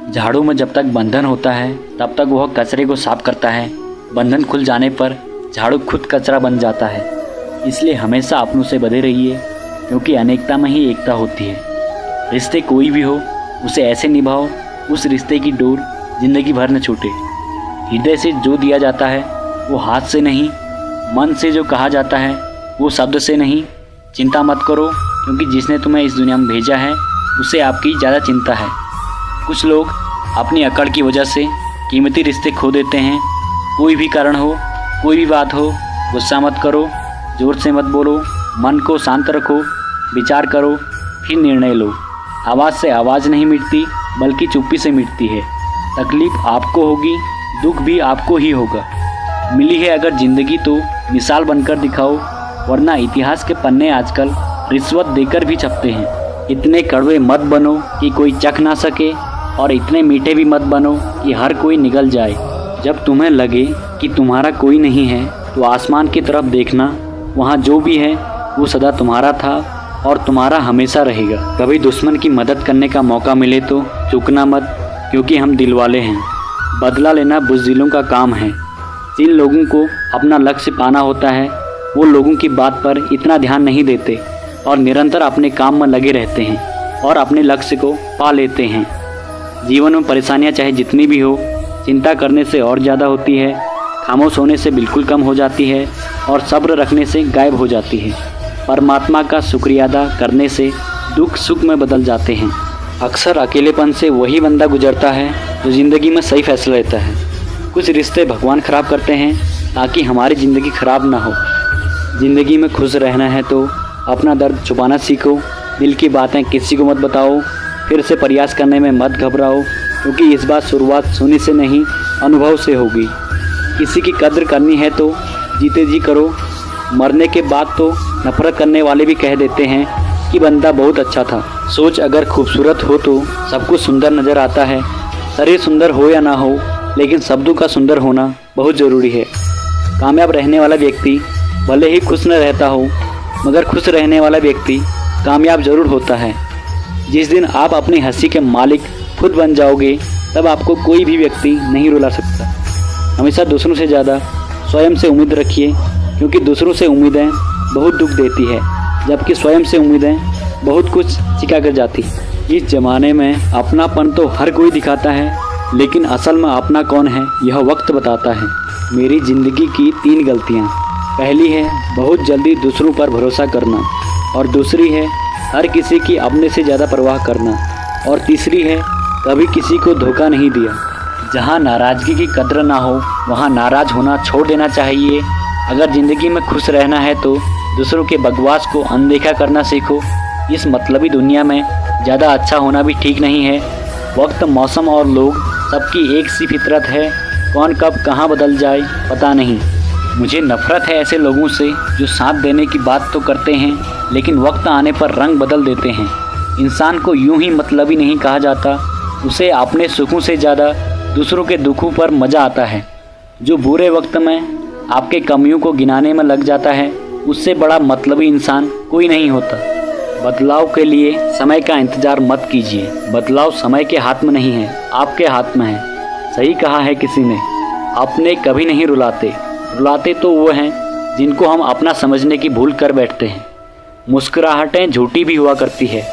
झाड़ू में जब तक बंधन होता है तब तक वह कचरे को साफ करता है। बंधन खुल जाने पर झाड़ू खुद कचरा बन जाता है। इसलिए हमेशा अपनों से बंधे रहिए, क्योंकि अनेकता में ही एकता होती है। रिश्ते कोई भी हो उसे ऐसे निभाओ उस रिश्ते की डोर जिंदगी भर न छूटे। हृदय से जो दिया जाता है वो हाथ से नहीं, मन से जो कहा जाता है वो शब्द से नहीं। चिंता मत करो, क्योंकि जिसने तुम्हें इस दुनिया में भेजा है उसे आपकी ज़्यादा चिंता है। कुछ लोग अपनी अकड़ की वजह से कीमती रिश्ते खो देते हैं। कोई भी कारण हो, कोई भी बात हो, गुस्सा मत करो, ज़ोर से मत बोलो, मन को शांत रखो, विचार करो, फिर निर्णय लो। आवाज़ से आवाज़ नहीं मिटती, बल्कि चुप्पी से मिटती है। तकलीफ़ आपको होगी, दुख भी आपको ही होगा। मिली है अगर ज़िंदगी तो मिसाल बनकर दिखाओ, वरना इतिहास के पन्ने आजकल रिश्वत देकर भी छपते हैं। इतने कड़वे मत बनो कि कोई चख ना सके, और इतने मीठे भी मत बनो कि हर कोई निगल जाए। जब तुम्हें लगे कि तुम्हारा कोई नहीं है तो आसमान की तरफ देखना, वहाँ जो भी है वो सदा तुम्हारा था और तुम्हारा हमेशा रहेगा। कभी दुश्मन की मदद करने का मौका मिले तो चूकना मत, क्योंकि हम दिल वाले हैं। बदला लेना बुज़दिलों का काम है। जिन लोगों को अपना लक्ष्य पाना होता है वो लोगों की बात पर इतना ध्यान नहीं देते और निरंतर अपने काम में लगे रहते हैं और अपने लक्ष्य को पा लेते हैं। जीवन में परेशानियां चाहे जितनी भी हो, चिंता करने से और ज़्यादा होती है, खामोश होने से बिल्कुल कम हो जाती है और सब्र रखने से गायब हो जाती है। परमात्मा का शुक्रिया अदा करने से दुख सुख में बदल जाते हैं। अक्सर अकेलेपन से वही बंदा गुजरता है जो ज़िंदगी में सही फैसला लेता है। कुछ रिश्ते भगवान ख़राब करते हैं ताकि हमारी ज़िंदगी ख़राब ना हो। ज़िंदगी में खुश रहना है तो अपना दर्द छुपाना सीखो, दिल की बातें किसी को मत बताओ, फिर से प्रयास करने में मत घबराओ, क्योंकि इस बार शुरुआत सुनने से नहीं अनुभव से होगी। किसी की कद्र करनी है तो जीते जी करो। मरने के बाद तो नफरत करने वाले भी कह देते हैं कि बंदा बहुत अच्छा था। सोच अगर खूबसूरत हो तो सब कुछ सुंदर नज़र आता है। शरीर सुंदर हो या ना हो, लेकिन शब्दों का सुंदर होना बहुत ज़रूरी है। कामयाब रहने वाला व्यक्ति भले ही खुश न रहता हो, मगर खुश रहने वाला व्यक्ति कामयाब ज़रूर होता है। जिस दिन आप अपनी हंसी के मालिक खुद बन जाओगे, तब आपको कोई भी व्यक्ति नहीं रुला सकता। हमेशा दूसरों से ज़्यादा स्वयं से उम्मीद रखिए, क्योंकि दूसरों से उम्मीदें बहुत दुख देती है, जबकि स्वयं से उम्मीदें बहुत कुछ सिखा कर जाती। इस ज़माने में अपनापन तो हर कोई दिखाता है, लेकिन असल में अपना कौन है यह वक्त बताता है। मेरी ज़िंदगी की 3 गलतियाँ। पहली है बहुत जल्दी दूसरों पर भरोसा करना, और दूसरी है हर किसी की अपने से ज़्यादा परवाह करना, और तीसरी है कभी किसी को धोखा नहीं दिया। जहाँ नाराज़गी की कद्र ना हो वहाँ नाराज़ होना छोड़ देना चाहिए। अगर ज़िंदगी में खुश रहना है तो दूसरों के बकवास को अनदेखा करना सीखो। इस मतलबी दुनिया में ज़्यादा अच्छा होना भी ठीक नहीं है। वक्त, मौसम और लोग सबकी एक सी फितरत है। कौन कब कहाँ बदल जाए पता नहीं। मुझे नफ़रत है ऐसे लोगों से जो साथ देने की बात तो करते हैं, लेकिन वक्त आने पर रंग बदल देते हैं। इंसान को यूं ही मतलबी नहीं कहा जाता, उसे अपने सुखों से ज़्यादा दूसरों के दुखों पर मज़ा आता है। जो बुरे वक्त में आपके कमियों को गिनाने में लग जाता है, उससे बड़ा मतलबी इंसान कोई नहीं होता। बदलाव के लिए समय का इंतज़ार मत कीजिए। बदलाव समय के हाथ में नहीं है, आपके हाथ में है। सही कहा है किसी ने, अपने कभी नहीं रुलाते। रुलाते तो वो हैं जिनको हम अपना समझने की भूल कर बैठते हैं। मुस्कुराहटें झूठी भी हुआ करती है।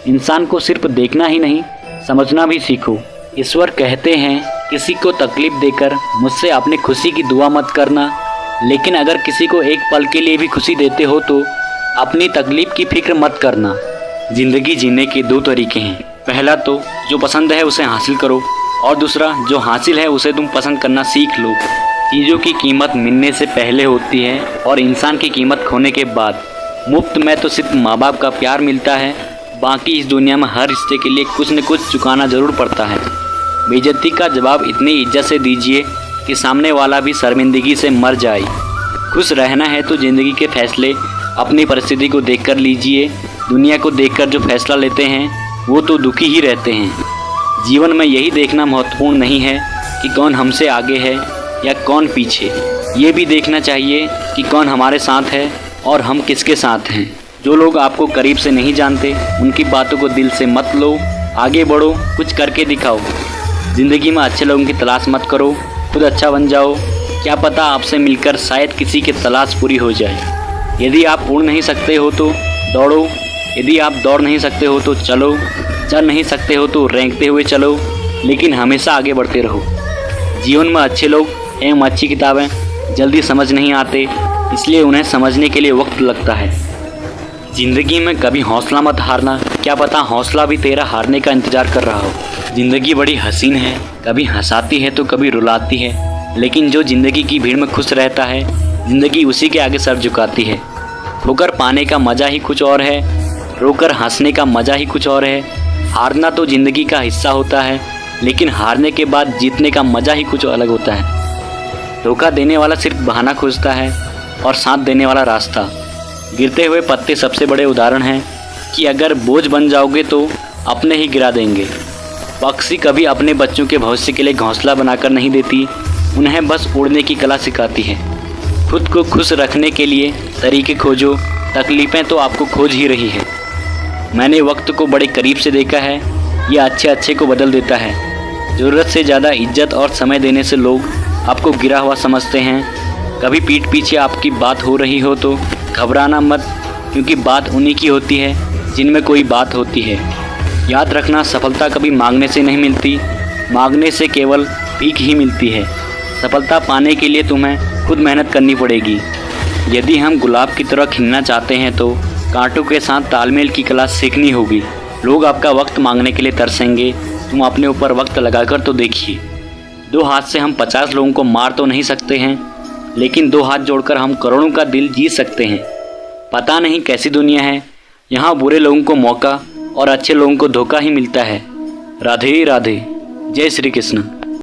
इंसान को सिर्फ देखना ही नहीं, समझना भी सीखो। ईश्वर कहते हैं किसी को तकलीफ़ देकर मुझसे अपनी खुशी की दुआ मत करना, लेकिन अगर किसी को एक पल के लिए भी खुशी देते हो तो अपनी तकलीफ़ की फिक्र मत करना। ज़िंदगी जीने के 2 तरीके हैं। पहला तो जो पसंद है उसे हासिल करो, और दूसरा जो हासिल है उसे तुम पसंद करना सीख लो। चीज़ों की कीमत मिलने से पहले होती है और इंसान की कीमत खोने के बाद। मुफ्त में तो सिर्फ माँ बाप का प्यार मिलता है, बाकी इस दुनिया में हर रिश्ते के लिए कुछ न कुछ चुकाना ज़रूर पड़ता है। बेइज्जती का जवाब इतनी इज्जत से दीजिए कि सामने वाला भी शर्मिंदगी से मर जाए। खुश रहना है तो ज़िंदगी के फैसले अपनी परिस्थिति को देखकर लीजिए। दुनिया को देखकर जो फैसला लेते हैं वो तो दुखी ही रहते हैं। जीवन में यही देखना महत्वपूर्ण नहीं है कि कौन हमसे आगे है या कौन पीछे। ये भी देखना चाहिए कि कौन हमारे साथ है और हम किसके साथ हैं। जो लोग आपको करीब से नहीं जानते उनकी बातों को दिल से मत लो। आगे बढ़ो, कुछ करके दिखाओ। ज़िंदगी में अच्छे लोगों की तलाश मत करो, खुद अच्छा बन जाओ। क्या पता आपसे मिलकर शायद किसी की तलाश पूरी हो जाए। यदि आप उड़ नहीं सकते हो तो दौड़ो, यदि आप दौड़ नहीं सकते हो तो चलो, चल नहीं सकते हो तो रेंगते हुए चलो, लेकिन हमेशा आगे बढ़ते रहो। जीवन में अच्छे लोग एवं अच्छी किताबें जल्दी समझ नहीं आते, इसलिए उन्हें समझने के लिए वक्त लगता है। ज़िंदगी में कभी हौसला मत हारना, क्या पता हौसला भी तेरा हारने का इंतज़ार कर रहा हो। ज़िंदगी बड़ी हसीन है, कभी हंसाती है तो कभी रुलाती है, लेकिन जो ज़िंदगी की भीड़ में खुश रहता है, ज़िंदगी उसी के आगे सर झुकाती है। ठोकर पाने का मज़ा ही कुछ और है, रोकर हंसने का मज़ा ही कुछ और है। हारना तो ज़िंदगी का हिस्सा होता है, लेकिन हारने के बाद जीतने का मज़ा ही कुछ अलग होता है। धोखा देने वाला सिर्फ बहाना खोजता है और साथ देने वाला रास्ता। गिरते हुए पत्ते सबसे बड़े उदाहरण हैं कि अगर बोझ बन जाओगे तो अपने ही गिरा देंगे। पक्षी कभी अपने बच्चों के भविष्य के लिए घोंसला बनाकर नहीं देती, उन्हें बस उड़ने की कला सिखाती है। खुद को खुश रखने के लिए तरीके खोजो, तकलीफ़ें तो आपको खोज ही रही है। मैंने वक्त को बड़े करीब से देखा है, यह अच्छे को बदल देता है। ज़रूरत से ज़्यादा इज्जत और समय देने से लोग आपको गिरा हुआ समझते हैं। कभी पीठ पीछे आपकी बात हो रही हो तो घबराना मत, क्योंकि बात उन्हीं की होती है जिनमें कोई बात होती है। याद रखना, सफलता कभी मांगने से नहीं मिलती, मांगने से केवल भीख ही मिलती है। सफलता पाने के लिए तुम्हें खुद मेहनत करनी पड़ेगी। यदि हम गुलाब की तरह खिलना चाहते हैं तो कांटों के साथ तालमेल की कला सीखनी होगी। लोग आपका वक्त मांगने के लिए तरसेंगे, तुम अपने ऊपर वक्त लगाकर तो देखिए। 2 हाथ से हम 50 लोगों को मार तो नहीं सकते हैं, लेकिन 2 हाथ जोड़कर हम करोड़ों का दिल जीत सकते हैं। पता नहीं कैसी दुनिया है, यहाँ बुरे लोगों को मौका और अच्छे लोगों को धोखा ही मिलता है। राधे राधे, जय श्री कृष्ण।